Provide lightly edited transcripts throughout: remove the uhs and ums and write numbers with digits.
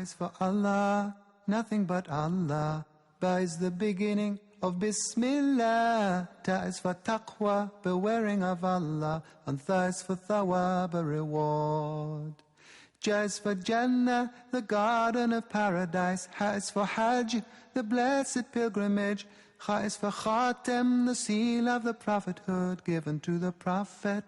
Is for Allah, nothing but Allah. Ba is the beginning of Bismillah. Ta is for taqwa, bewaring of Allah. And Tha is for thawab, a reward. Ja is for Jannah, the garden of paradise. Ha is for Hajj, the blessed pilgrimage. Kha is for Khatem, the seal of the prophethood given to the Prophet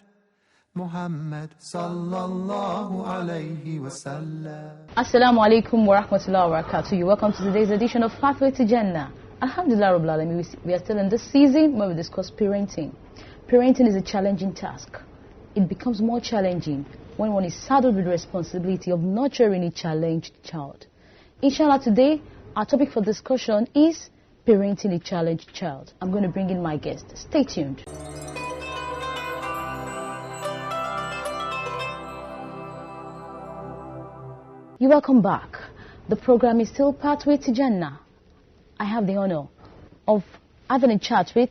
Muhammad sallallahu alayhi wa sallam. Assalamu alaikum wa rahmatullahi wa barakatuh. You're welcome to today's edition of Pathway to Jannah. Alhamdulillah Rabbil Alameen, we are still in this season where we discuss parenting. Parenting is a challenging task. It becomes more challenging when one is saddled with the responsibility of nurturing a challenged child. Inshallah, today our topic for discussion is parenting a challenged child. I'm going to bring in my guest. Stay tuned. You're welcome back. The program is still Pathway to Jannah. I have the honor of having a chat with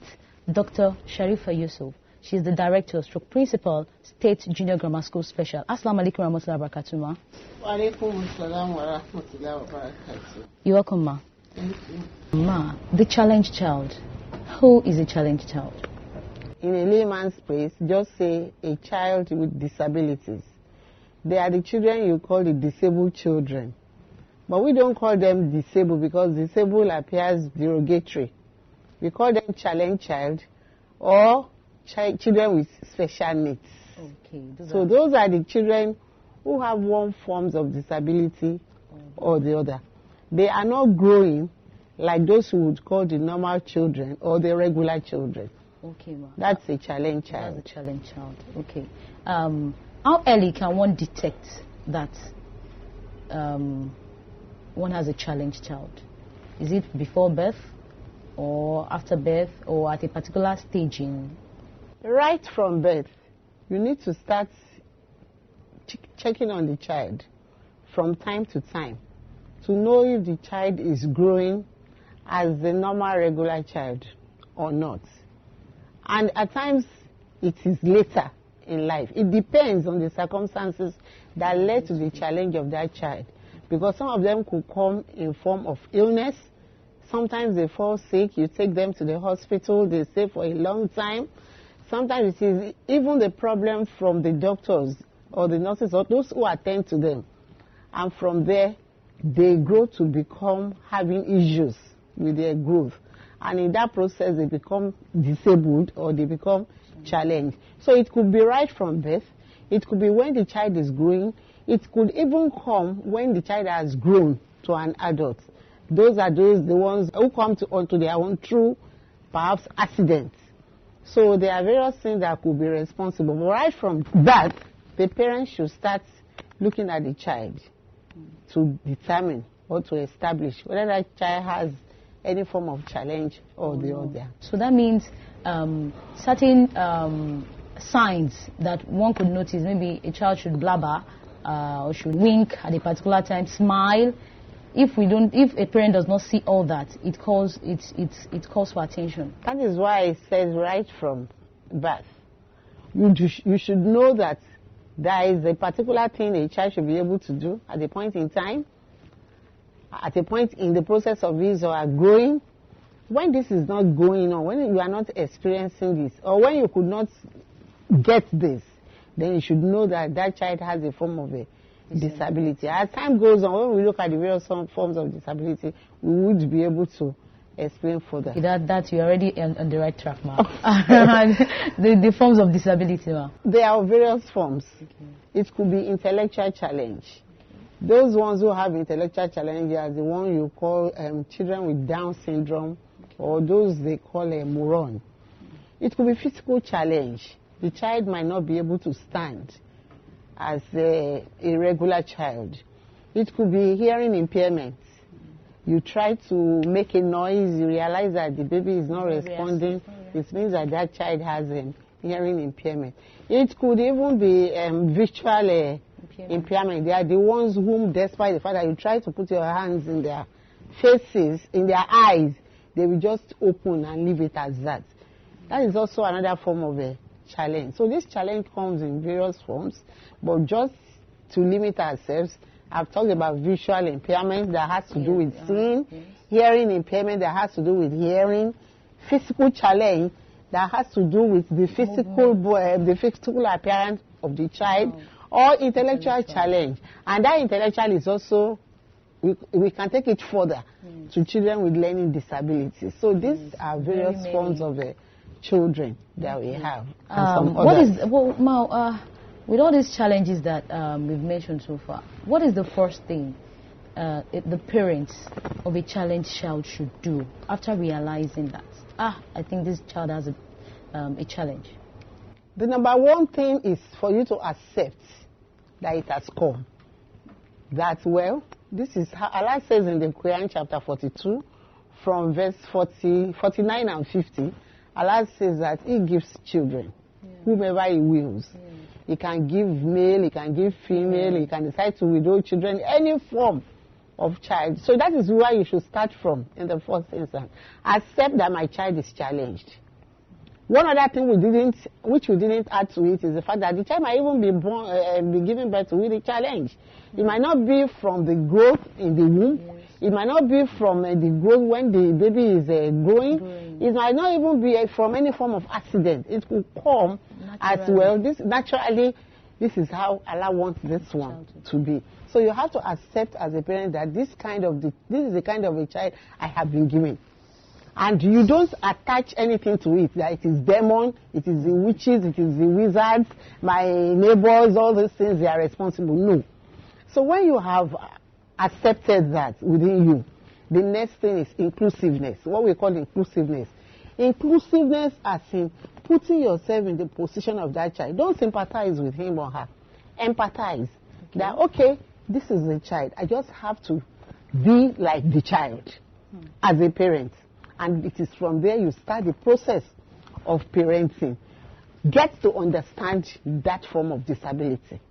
Dr. Sharifa Yusuf. She is the Director, Stroke Principal, State Junior Grammar School Special. Assalamu alaikum wa rahmatullahi wa barakatuh, ma. Wa alaikum assalam wa rahmatullahi wa barakatuh. You're welcome, ma. Thank you. Ma, the challenged child. Who is a challenged child? In a layman's phrase, just say a child with disabilities. They are the children you call the disabled children. But we don't call them disabled because disabled appears derogatory. We call them challenged child or children with special needs. Okay. Those are the children who have one form of disability or the other. They are not growing like those who would call the normal children or the regular children. Okay, ma. That's a challenged child. That's a challenged child. Okay. How early can one detect that one has a challenged child? Is it before birth or after birth or at a particular stage in? Right from birth, you need to start checking on the child from time to time to know if the child is growing as the normal regular child or not. And at times it is later in life. It depends on the circumstances that led to the challenge of that child, because some of them could come in form of illness. Sometimes they fall sick, you take them to the hospital, they stay for a long time. Sometimes it is even the problem from the doctors or the nurses or those who attend to them, and from there they grow to become having issues with their growth, and in that process they become disabled or they become challenged. So it could be right from birth, it could be when the child is growing, it could even come when the child has grown to an adult. Those are the ones who come onto their own through perhaps accidents. So there are various things that could be responsible. But right from that, the parents should start looking at the child to determine or to establish whether that child has any form of challenge or the other. So that means certain signs that one could notice, maybe a child should blabber or should wink at a particular time, smile. If a parent does not see all that, it calls for attention. That is why it says right from birth. You should know that there is a particular thing a child should be able to do at a point in time, at a point in the process of his or her growing. When this is not going on, when you are not experiencing this, or when you could not get this, then you should know that that child has a form of a disability. As time goes on, when we look at the various forms of disability, we would be able to explain further. That you're already on the right track, ma. the forms of disability, ma. There are various forms. Okay. It could be intellectual challenge. Okay. Those ones who have intellectual challenge are the ones you call children with Down syndrome, okay, or those they call a moron. It could be physical challenge. The child might not be able to stand as a regular child. It could be hearing impairment. You try to make a noise, you realize that the baby is not responding. It means that that child has a hearing impairment. It could even be visual impairment. They are the ones whom, despite the fact that you try to put your hands in their faces, in their eyes, they will just open and leave it as that. That is also another form of a challenge. So this challenge comes in various forms, but just to limit ourselves, I've talked about visual impairment that has to do with seeing, yes. hearing impairment that has to do with hearing, physical challenge that has to do with the physical appearance of the child, or intellectual challenge. And that intellectual is also, we can take it further to children with learning disabilities. So these are various forms of children that we have. With all these challenges that we've mentioned so far, what is the first thing the parents of a challenged child should do after realizing that, I think this child has a challenge? The number one thing is for you to accept that it has come. That, well, this is how Allah says in the Quran chapter 42 from verse 49 and 50. Allah says that He gives children whomever He wills. He can give male, He can give female, He can decide to withhold children, any form of child. So that is where you should start from in the first instance. Accept that my child is challenged. One other thing which we didn't add to it is the fact that the child might even be born, be given birth with a challenge. It might not be from the growth in the womb. It might not be from the growth when the baby is growing. It might not even be from any form of accident. It could come as well. Naturally, this is how Allah wants this one to be. So you have to accept as a parent that this is the kind of a child I have been given. And you don't attach anything to it, that it is demon, it is the witches, it is the wizards, my neighbors, all those things, they are responsible. No. So when you have accepted that within you, the next thing is inclusiveness, what we call inclusiveness. Inclusiveness as in putting yourself in the position of that child. Don't sympathize with him or her. Empathize. That, okay, this is the child. I just have to be like the child as a parent. And it is from there you start the process of parenting. Get to understand that form of disability.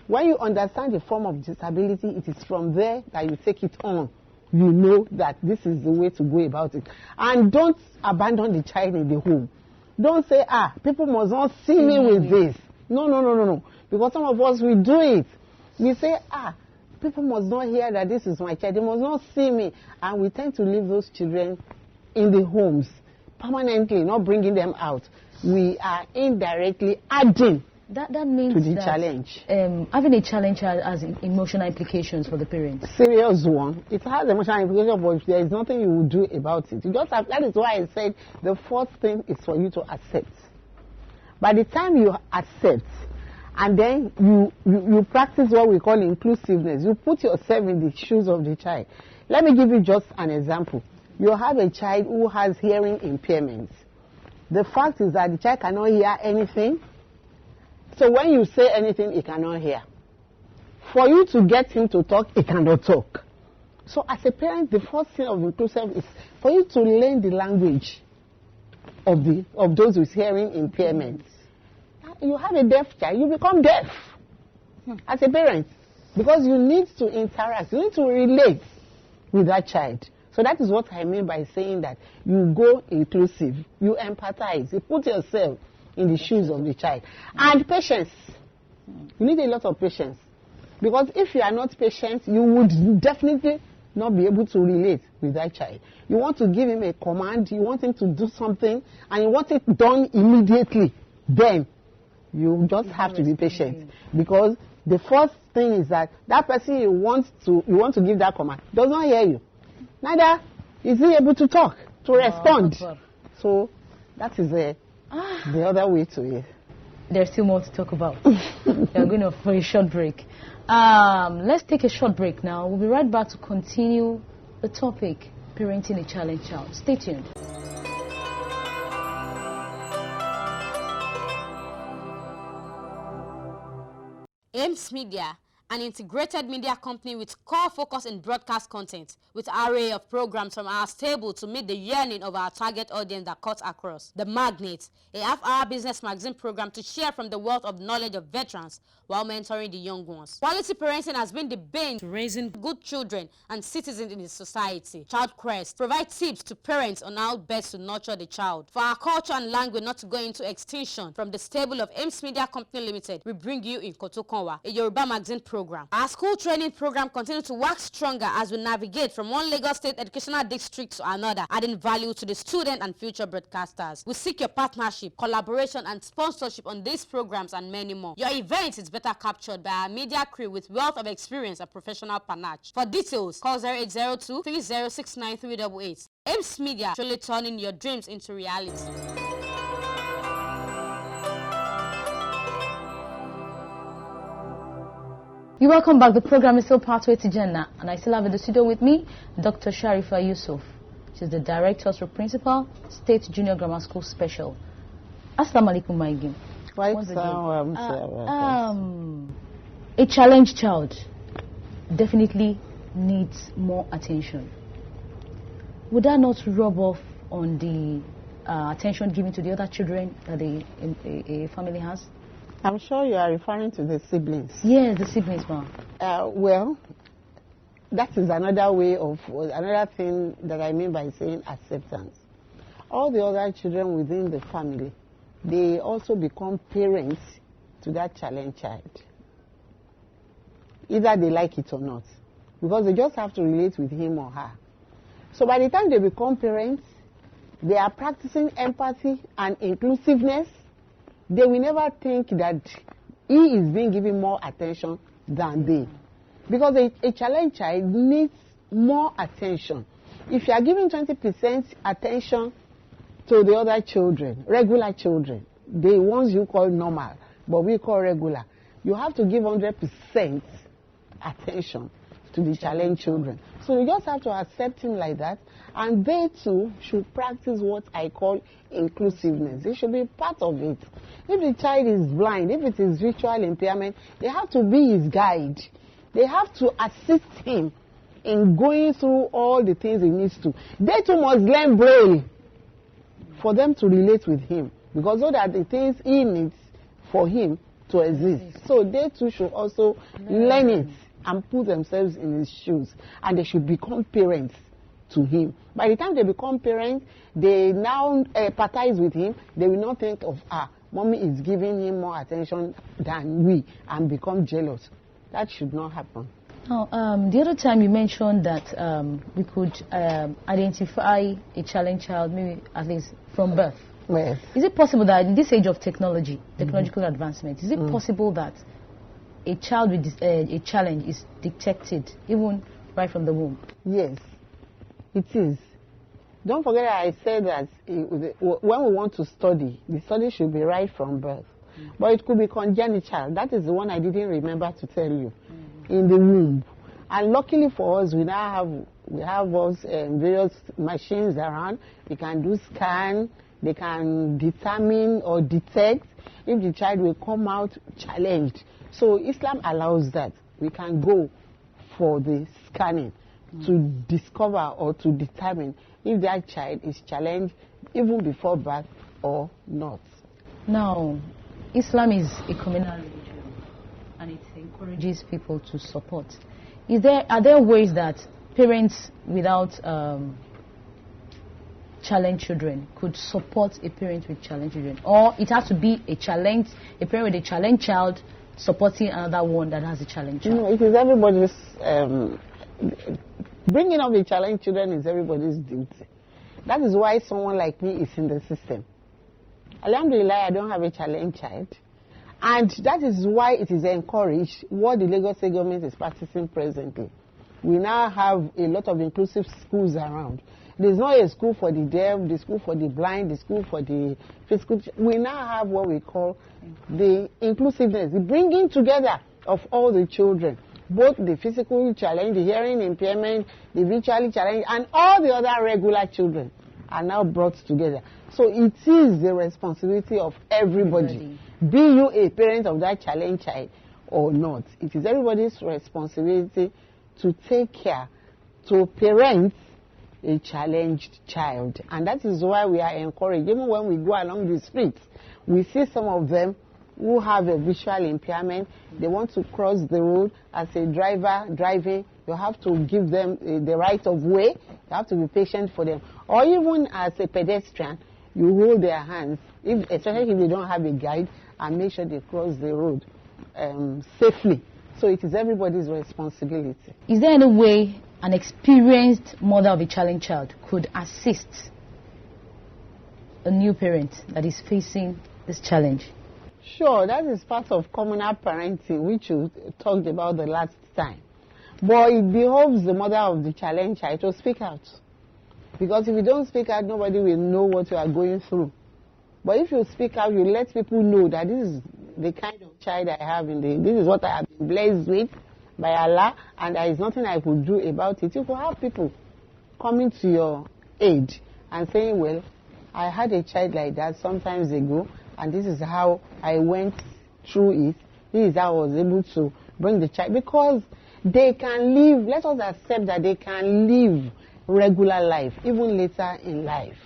When you understand the form of disability, it is from there that you take it on. You know that this is the way to go about it. And don't abandon the child in the home. Don't say, people must not see me with this. No. Because some of us, we do it. We say, people must not hear that this is my child. They must not see me. And we tend to leave those children in the homes permanently, not bringing them out. We are indirectly adding that means to the challenge. Having a challenge has emotional implications for the parents. Serious one. It has emotional implications, but there is nothing you will do about it. You just have, that is why I said the first thing is for you to accept. By the time you accept, and then you practice what we call inclusiveness, you put yourself in the shoes of the child. Let me give you just an example. You have a child who has hearing impairments. The fact is that the child cannot hear anything. So when you say anything, he cannot hear. For you to get him to talk, he cannot talk. So as a parent, the first thing of inclusive is for you to learn the language of those with hearing impairments. You have a deaf child, you become deaf as a parent, because you need to interact, you need to relate with that child. So that is what I mean by saying that you go inclusive, you empathize, you put yourself in the shoes of the child. And patience. You need a lot of patience. Because if you are not patient, you would definitely not be able to relate with that child. You want to give him a command, you want him to do something, and you want it done immediately. Then you just have to be patient. Because the first thing is that person you want to give that command does not hear you. Neither is he able to talk, to respond. So that is the other way to it. There's still more to talk about. We are going for a short break. Let's take a short break now. We'll be right back to continue the topic, parenting a challenged child. Stay tuned. Ames Media, an integrated media company with core focus in broadcast content, with an array of programs from our stable to meet the yearning of our target audience that cuts across. The Magnet, a half-hour business magazine program to share from the wealth of knowledge of veterans while mentoring the young ones. Quality parenting has been the bane to raising good children and citizens in the society. Child Quest provides tips to parents on how best to nurture the child. For our culture and language not to go into extinction, from the stable of Ames Media Company Limited, we bring you in Kotokonwa, a Yoruba magazine program program. Our school training program continues to work stronger as we navigate from one Lagos State educational district to another, adding value to the student and future broadcasters. We seek your partnership, collaboration, and sponsorship on these programs and many more. Your event is better captured by our media crew with wealth of experience and professional panache. For details, call 0802 3069388. Ames Media, truly turning your dreams into reality. You're welcome back. The program is still Pathway to Jannah, and I still have in the studio with me Dr. Sharifa Yusuf. She's the Director of Principal, State Junior Grammar School Special. Assalamu alaikum, my again. A challenged child definitely needs more attention. Would that not rub off on the attention given to the other children that a family has? I'm sure you are referring to the siblings. Yes, the siblings, ma'am. Well, that is another thing that I mean by saying acceptance. All the other children within the family, they also become parents to that challenged child. Either they like it or not. Because they just have to relate with him or her. So by the time they become parents, they are practicing empathy and inclusiveness. They will never think that he is being given more attention than they. Because a challenged child needs more attention. If you are giving 20% attention to the other children, regular children, the ones you call normal, but we call regular, you have to give 100% attention to the challenged children. So you just have to accept him like that, and they too should practice what I call inclusiveness. They should be part of it. If the child is blind, if it is visual impairment, they have to be his guide. They have to assist him in going through all the things he needs to. They too must learn Braille for them to relate with him, because those are the things he needs for him to exist. So they too should also learn it and put themselves in his shoes, and they should become parents to him. By the time they become parents, they now empathize with him. They will not think of, mommy is giving him more attention than we, and become jealous. That should not happen. Now, the other time you mentioned that we could identify a challenged child, maybe at least from birth. Yes. Is it possible that in this age of technological advancement, is it possible that a child with a challenge is detected even right from the womb? Yes, it is. Don't forget that I said that when we want to study, the study should be right from birth. But it could be congenital. That is the one I didn't remember to tell you. In the womb. And luckily for us, we have various machines around. We can do scan. They can determine or detect if the child will come out challenged. So Islam allows that. We can go for the scanning to discover or to determine if that child is challenged even before birth or not. Now, Islam is a communal religion, and it encourages people to support. Are there ways that parents without challenged children could support a parent with challenged children, or it has to be a parent with a challenged child supporting another one that has a challenged child? No, it is everybody's. Bringing up the challenged children is everybody's duty. That is why someone like me is in the system. Alhamdulillah, I don't have a challenged child. And that is why it is encouraged what the Lagos State government is practicing presently. We now have a lot of inclusive schools around. There's not a school for the deaf, the school for the blind, the school for the physical. We now have what we call the inclusiveness, the bringing together of all the children, both the physical challenge, the hearing impairment, the visually challenged, and all the other regular children are now brought together. So it is the responsibility of everybody. Be you a parent of that challenged child or not. It is everybody's responsibility to take care, to parent a challenged child. And that is why we are encouraged. Even when we go along the streets, we see some of them who have a visual impairment. They want to cross the road. As a driver driving, you have to give them the right of way. You have to be patient for them. Or even as a pedestrian, you hold their hands, especially if they don't have a guide, and make sure they cross the road safely. So it is everybody's responsibility. Is there any way an experienced mother of a challenged child could assist a new parent that is facing this challenge? Sure, that is part of communal parenting, which you talked about the last time. But it behoves the mother of the challenged child to speak out. Because if you don't speak out, nobody will know what you are going through. But if you speak out, you let people know that this is the kind of child I have this is what I have been blessed with by Allah, and there is nothing I could do about it. You could have people coming to your aid and saying, well, I had a child like that some times ago, and this is how I went through it. This is how I was able to bring the child. Because they can live, let us accept that they can live regular life, even later in life.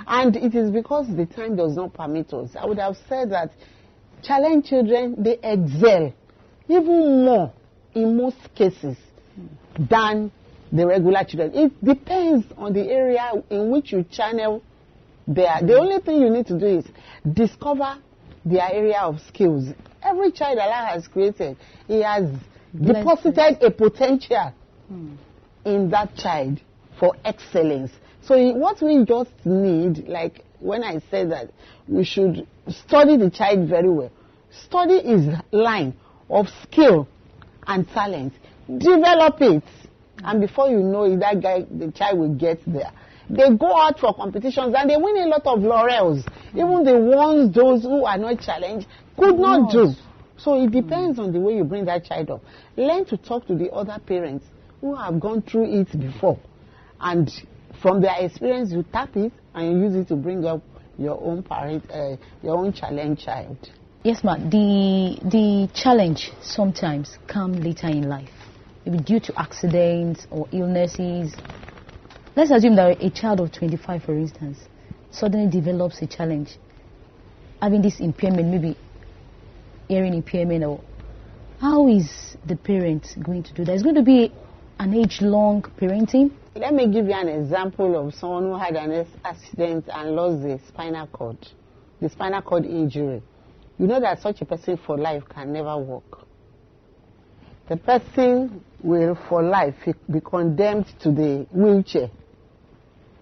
And it is because the time does not permit us. I would have said that challenged children, they excel even more in most cases than the regular children. It depends on the area in which you channel there. The only thing you need to do is discover their area of skills. Every child Allah has created, He has deposited a potential in that child for excellence. So what we just need, like when I said that we should study the child very well. Study his line of skill and talent. Develop it. And before you know it, the child will get there. They go out for competitions and they win a lot of laurels. Even those who are not challenged could not do. So it depends on the way you bring that child up. Learn to talk to the other parents who have gone through it before. And from their experience, you tap it and you use it to bring up your own challenged child. Yes, ma'am. The challenge sometimes come later in life, maybe due to accidents or illnesses. Let's assume that a child of 25, for instance, suddenly develops a challenge, having this impairment, maybe hearing impairment, or how is the parent going to do that? It's going to be an age-long parenting. Let me give you an example of someone who had an accident and lost the spinal cord injury. You know that such a person for life can never walk. The person will for life be condemned to the wheelchair.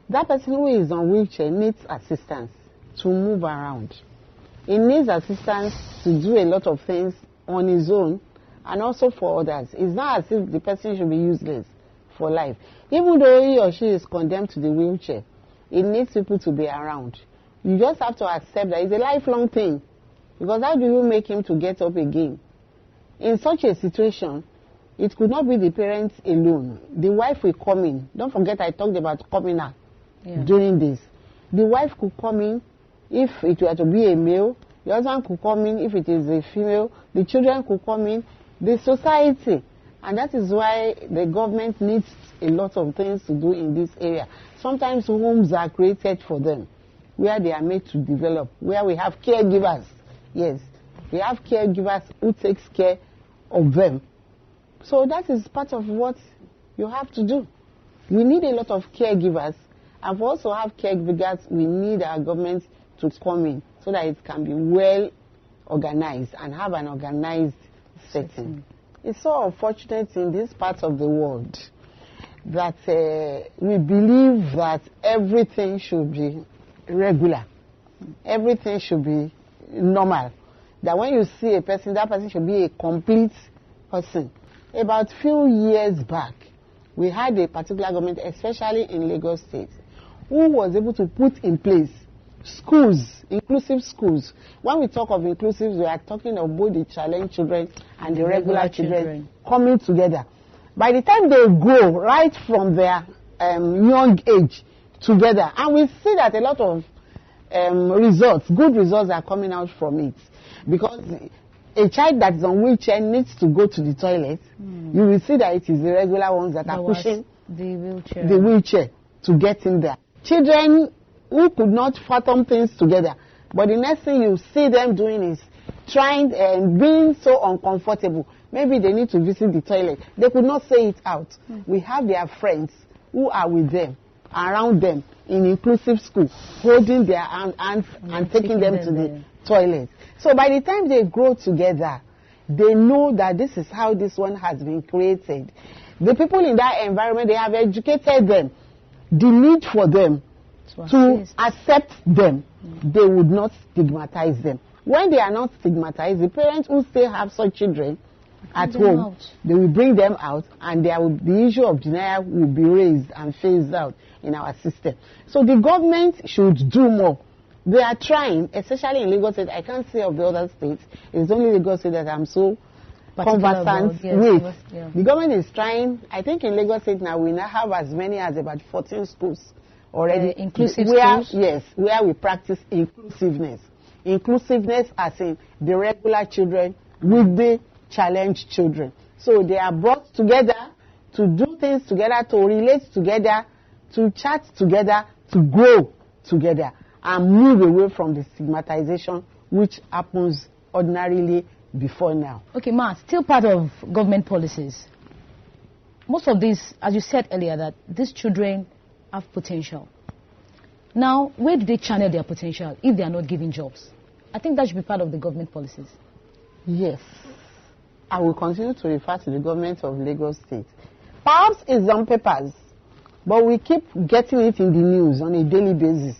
That person who is on wheelchair needs assistance to move around. He needs assistance to do a lot of things on his own and also for others. It's not as if the person should be useless for life. Even though he or she is condemned to the wheelchair, it needs people to be around. You just have to accept that it's a lifelong thing. Because how do you make him to get up again? In such a situation, it could not be the parents alone. The wife will come in. Don't forget I talked about coming out during this. The wife could come in if it were to be a male. The husband could come in if it is a female. The children could come in. The society. And that is why the government needs a lot of things to do in this area. Sometimes homes are created for them, where they are made to develop, where we have caregivers. Yes, we have caregivers who takes care of them. So that is part of what you have to do. We need a lot of caregivers. And for us to have caregivers, we need our government to come in so that it can be well organized and have an organized setting. It's so unfortunate in this part of the world that we believe that everything should be regular. Everything should be normal. That when you see a person, that person should be a complete person. About few years back, we had a particular government, especially in Lagos State, who was able to put in place schools, inclusive schools. When we talk of inclusive, we are talking of both the challenged children and the regular children coming together. By the time they grow, right from their young age together, and we see that a lot of good results are coming out from it. Because a child that is on wheelchair needs to go to the toilet, you will see that it is the regular ones that are pushing the wheelchair to get in there. Children who could not fathom things together, but the next thing you see them doing is trying and being so uncomfortable. Maybe they need to visit the toilet. They could not say it out. We have their friends who are with them, around them, in inclusive school, holding their hands and taking them to the toilet. So by the time they grow together, they know that this is how this one has been created. The people in that environment, they have educated them. The need for them to accept them, they would not stigmatize them. When they are not stigmatized, the parents who still have such children at home, they will bring them out, and the issue of denial will be raised and phased out in our system. So the government should do more. They are trying, especially in Lagos State. I can't say of the other states. It's only Lagos State that I'm so conversant with. The government is trying. I think in Lagos State now we now have as many as about 14 schools already. Inclusive schools? Yes, where we practice inclusiveness. Inclusiveness as in the regular children with the challenged children. So they are brought together to do things together, to relate together, to chat together, to grow together, and move away from the stigmatization which happens ordinarily before now. Okay, Ma, still part of government policies. Most of these, as you said earlier, that these children have potential. Now, where do they channel their potential if they are not given jobs? I think that should be part of the government policies. Yes. I will continue to refer to the government of Lagos State. Perhaps it's on papers, but we keep getting it in the news on a daily basis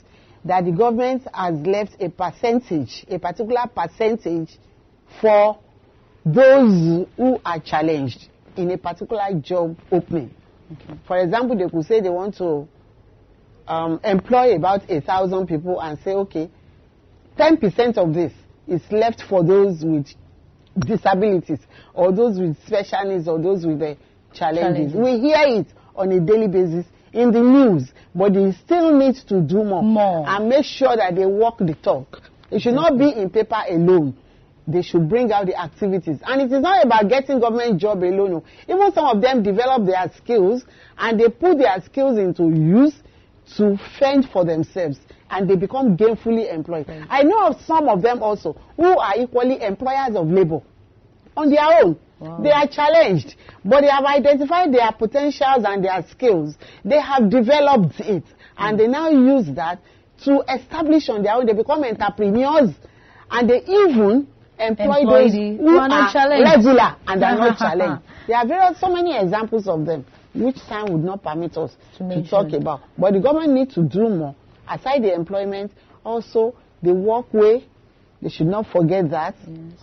that the government has left a percentage, a particular percentage for those who are challenged in a particular job opening. Okay. For example, they could say they want to employ about 1,000 people and say, okay, 10% of this is left for those with disabilities or those with special needs or those with the challenges. We hear it on a daily basis in the news, but they still need to do more. And make sure that they walk the talk. It should not be in paper alone. They should bring out the activities. And it is not about getting government job alone. Even some of them develop their skills and they put their skills into use to fend for themselves, and they become gainfully employed. Right. I know of some of them also who are equally employers of labor on their own. Wow. They are challenged, but they have identified their potentials and their skills. They have developed it, and they now use that to establish on their own. They become entrepreneurs, and they even employ those who are regular and are not challenged. There are so many examples of them, which time would not permit us to talk about. But the government needs to do more. Aside the employment, also the walkway, they should not forget that. Yes.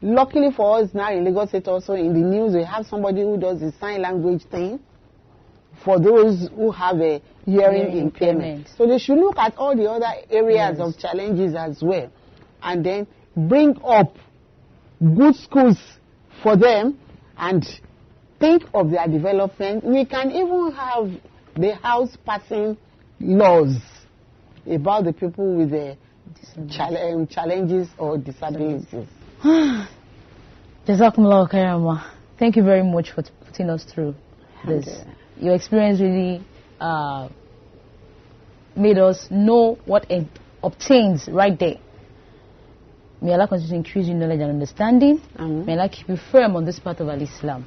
Luckily for us now in Lagos State, also in the news, we have somebody who does the sign language thing for those who have a hearing impairment. So they should look at all the other areas of challenges as well, and then bring up good schools for them and think of their development. We can even have the house passing laws about the people with the challenges or disabilities. Jazakumullah khairan. Thank you very much for putting us through this. Your experience really made us know what obtains right there. May Allah continue to increase your knowledge and understanding. May Allah keep you firm on this part of Al-Islam.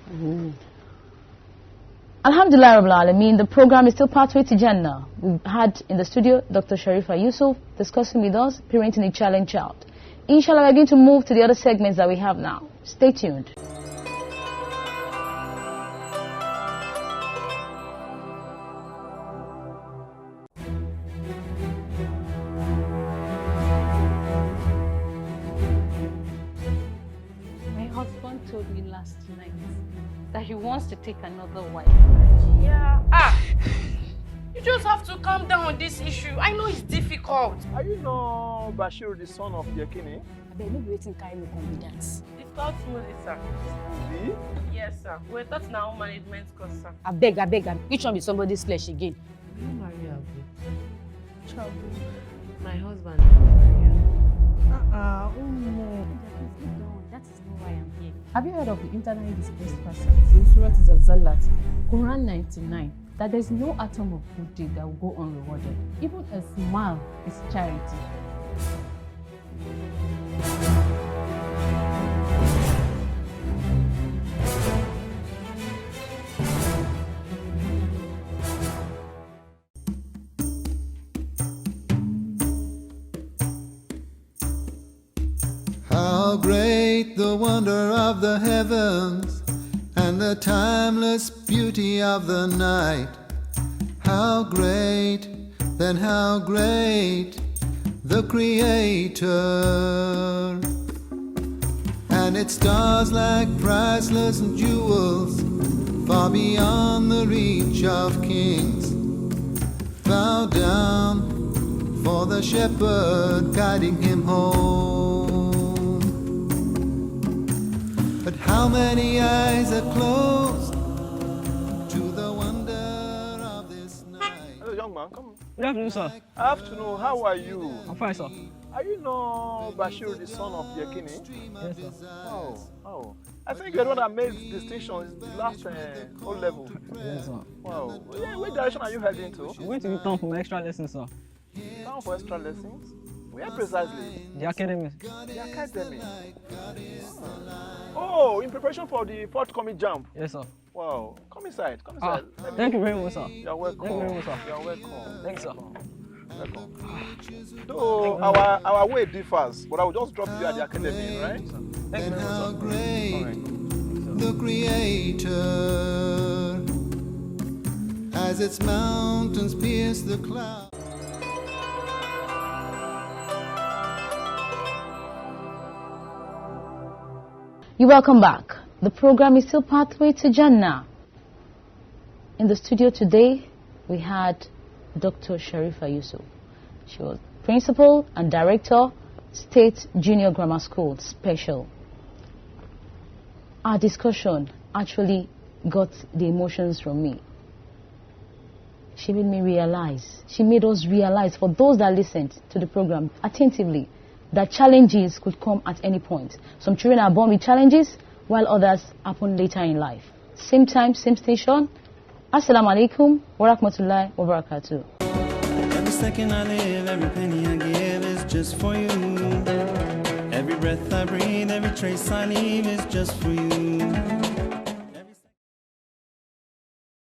Alhamdulillah Rabbil Alameen, the program is still Pathway to Jannah. We've had in the studio Dr. Sharifa Yusuf discussing with us parenting a challenged child. Inshallah, we're going to move to the other segments that we have now. Stay tuned. My husband told me last night that he wants to take another wife. Yeah. You just have to calm down on this issue. I know it's difficult. Are you not Bashir, the son of Yakini? I beg, maybe waiting carry me confidence. The third school, sir. Really? Yes, sir. We're taught in our own management course, sir. I beg. Which one be somebody's flesh again? You marry Abu. Trouble. My husband marry Oh no. That is not why I'm here. Have you heard of the internally displaced persons in Surah Zalzalat, Quran 99, that there's no atom of good deed that will go unrewarded? Even a smile is charity. How How great the wonder of the heavens and the timeless beauty of the night. How great, then how great the Creator. And its stars like priceless jewels, far beyond the reach of kings. Bow down for the shepherd guiding him home. But how many eyes are closed to the wonder of this night? Hello, young man, come. Good afternoon, sir. Afternoon, how are you? I'm fine, sir. Are you not Bashir, the son of Yekini? Yes, sir. Oh. I think you're the one that made distinction in the last O level. Yes, sir. Wow. Yeah, which direction are you heading to? I'm going to return for my extra lessons, sir. Down for extra lessons? Where precisely? The academy. The academy. Oh, in preparation for the forthcoming jump. Yes, sir. Wow. Come inside. Come inside. Thank you very much, sir. You're welcome. Thank you very much, sir. You're welcome. Thanks, sir. Welcome. Though our way differs, but I will just drop you at the academy, right? Thank you very much, How sir. great the Creator, as its mountains pierce the clouds. You're welcome back. The program is still Pathway to Jannah. In the studio today, we had Dr. Sharifa Yusuf. She was Principal and Director, State Junior Grammar School, Special. Our discussion actually got the emotions from me. She made me realize, she made us realize, for those that listened to the program attentively, that challenges could come at any point. Some children are born with challenges, while others happen later in life. Same time, same station. Assalamu alaikum wa rahmatullahi wa barakatuh. Every second I live, every penny I give is just for you. Every breath I breathe, every trace I leave is just for you.